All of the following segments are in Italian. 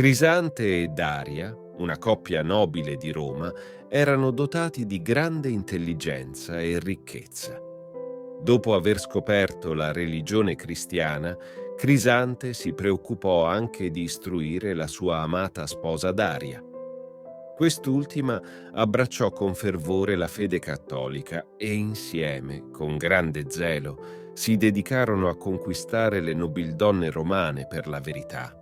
Crisante e Daria, una coppia nobile di Roma, erano dotati di grande intelligenza e ricchezza. Dopo aver scoperto la religione cristiana, Crisante si preoccupò anche di istruire la sua amata sposa Daria. Quest'ultima abbracciò con fervore la fede cattolica e insieme, con grande zelo, si dedicarono a conquistare le nobildonne romane per la verità.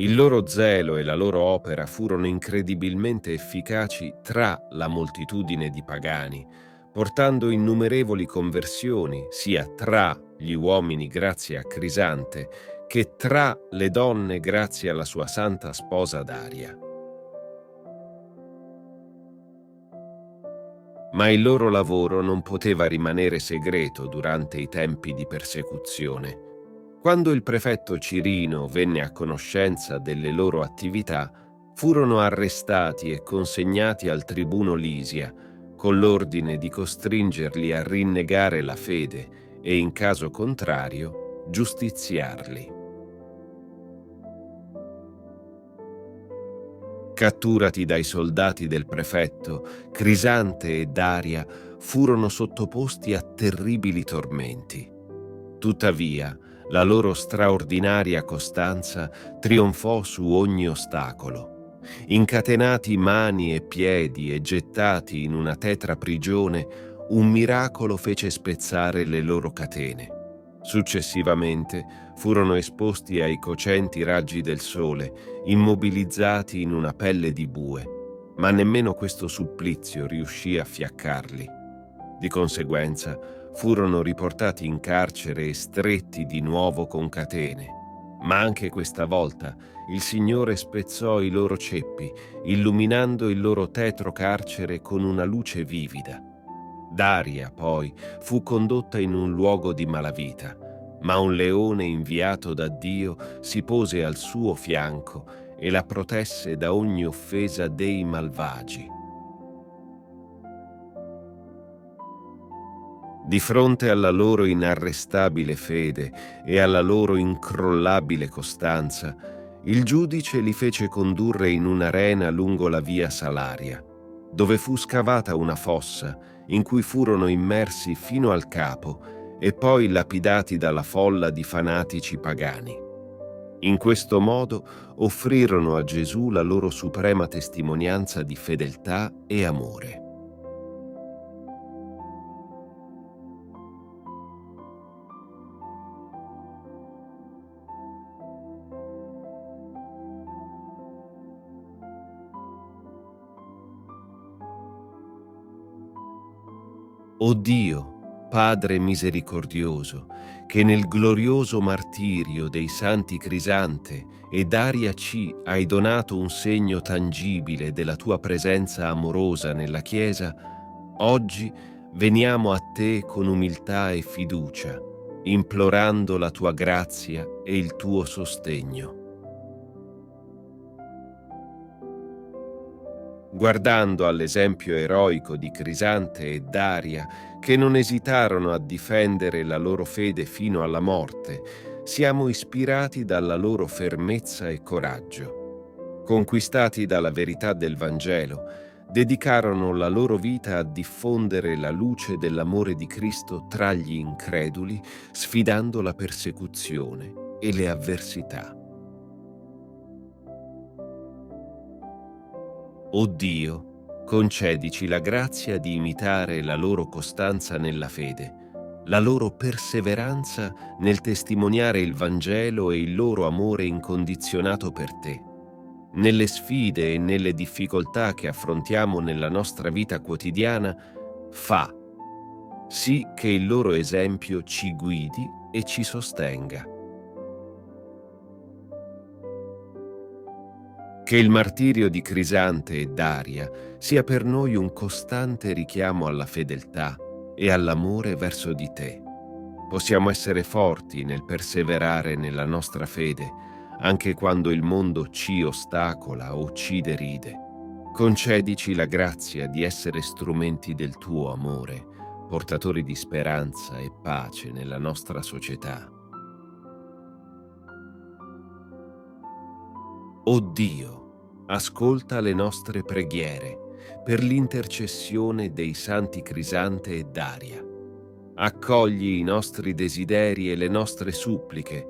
Il loro zelo e la loro opera furono incredibilmente efficaci tra la moltitudine di pagani, portando innumerevoli conversioni sia tra gli uomini grazie a Crisante che tra le donne grazie alla sua santa sposa Daria. Ma il loro lavoro non poteva rimanere segreto durante i tempi di persecuzione. Quando il prefetto Cirino venne a conoscenza delle loro attività, furono arrestati e consegnati al tribuno Lisia, con l'ordine di costringerli a rinnegare la fede e, in caso contrario, giustiziarli. Catturati dai soldati del prefetto, Crisante e Daria furono sottoposti a terribili tormenti. Tuttavia, la loro straordinaria costanza trionfò su ogni ostacolo. Incatenati mani e piedi e gettati in una tetra prigione, un miracolo fece spezzare le loro catene. Successivamente furono esposti ai cocenti raggi del sole, immobilizzati in una pelle di bue, ma nemmeno questo supplizio riuscì a fiaccarli. Di conseguenza, furono riportati in carcere e stretti di nuovo con catene. Ma anche questa volta il Signore spezzò i loro ceppi, illuminando il loro tetro carcere con una luce vivida. Daria, poi, fu condotta in un luogo di malavita, ma un leone inviato da Dio si pose al suo fianco e la protesse da ogni offesa dei malvagi. Di fronte alla loro inarrestabile fede e alla loro incrollabile costanza, il giudice li fece condurre in un'arena lungo la via Salaria, dove fu scavata una fossa in cui furono immersi fino al capo e poi lapidati dalla folla di fanatici pagani. In questo modo offrirono a Gesù la loro suprema testimonianza di fedeltà e amore. O Dio, Padre misericordioso, che nel glorioso martirio dei santi Crisante e Daria C. hai donato un segno tangibile della tua presenza amorosa nella Chiesa, oggi veniamo a te con umiltà e fiducia, implorando la tua grazia e il tuo sostegno. Guardando all'esempio eroico di Crisante e Daria, che non esitarono a difendere la loro fede fino alla morte, siamo ispirati dalla loro fermezza e coraggio. Conquistati dalla verità del Vangelo, dedicarono la loro vita a diffondere la luce dell'amore di Cristo tra gli increduli, sfidando la persecuzione e le avversità. O Dio, concedici la grazia di imitare la loro costanza nella fede, la loro perseveranza nel testimoniare il Vangelo e il loro amore incondizionato per te. Nelle sfide e nelle difficoltà che affrontiamo nella nostra vita quotidiana, fa sì che il loro esempio ci guidi e ci sostenga. Che il martirio di Crisante e Daria sia per noi un costante richiamo alla fedeltà e all'amore verso di te. Possiamo essere forti nel perseverare nella nostra fede, anche quando il mondo ci ostacola o ci deride. Concedici la grazia di essere strumenti del tuo amore, portatori di speranza e pace nella nostra società. O Dio, ascolta le nostre preghiere per l'intercessione dei santi Crisante e Daria. Accogli i nostri desideri e le nostre suppliche,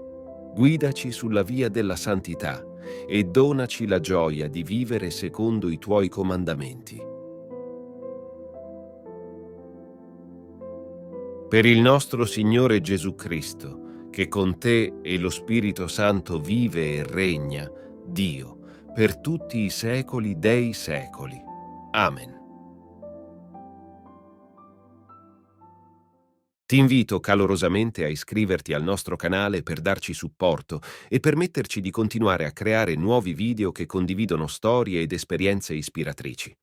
guidaci sulla via della santità e donaci la gioia di vivere secondo i tuoi comandamenti. Per il nostro Signore Gesù Cristo, che con te e lo Spirito Santo vive e regna, Dio, per tutti i secoli dei secoli. Amen. Ti invito calorosamente a iscriverti al nostro canale per darci supporto e permetterci di continuare a creare nuovi video che condividono storie ed esperienze ispiratrici.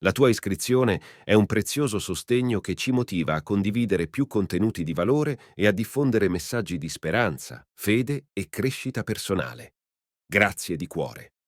La tua iscrizione è un prezioso sostegno che ci motiva a condividere più contenuti di valore e a diffondere messaggi di speranza, fede e crescita personale. Grazie di cuore.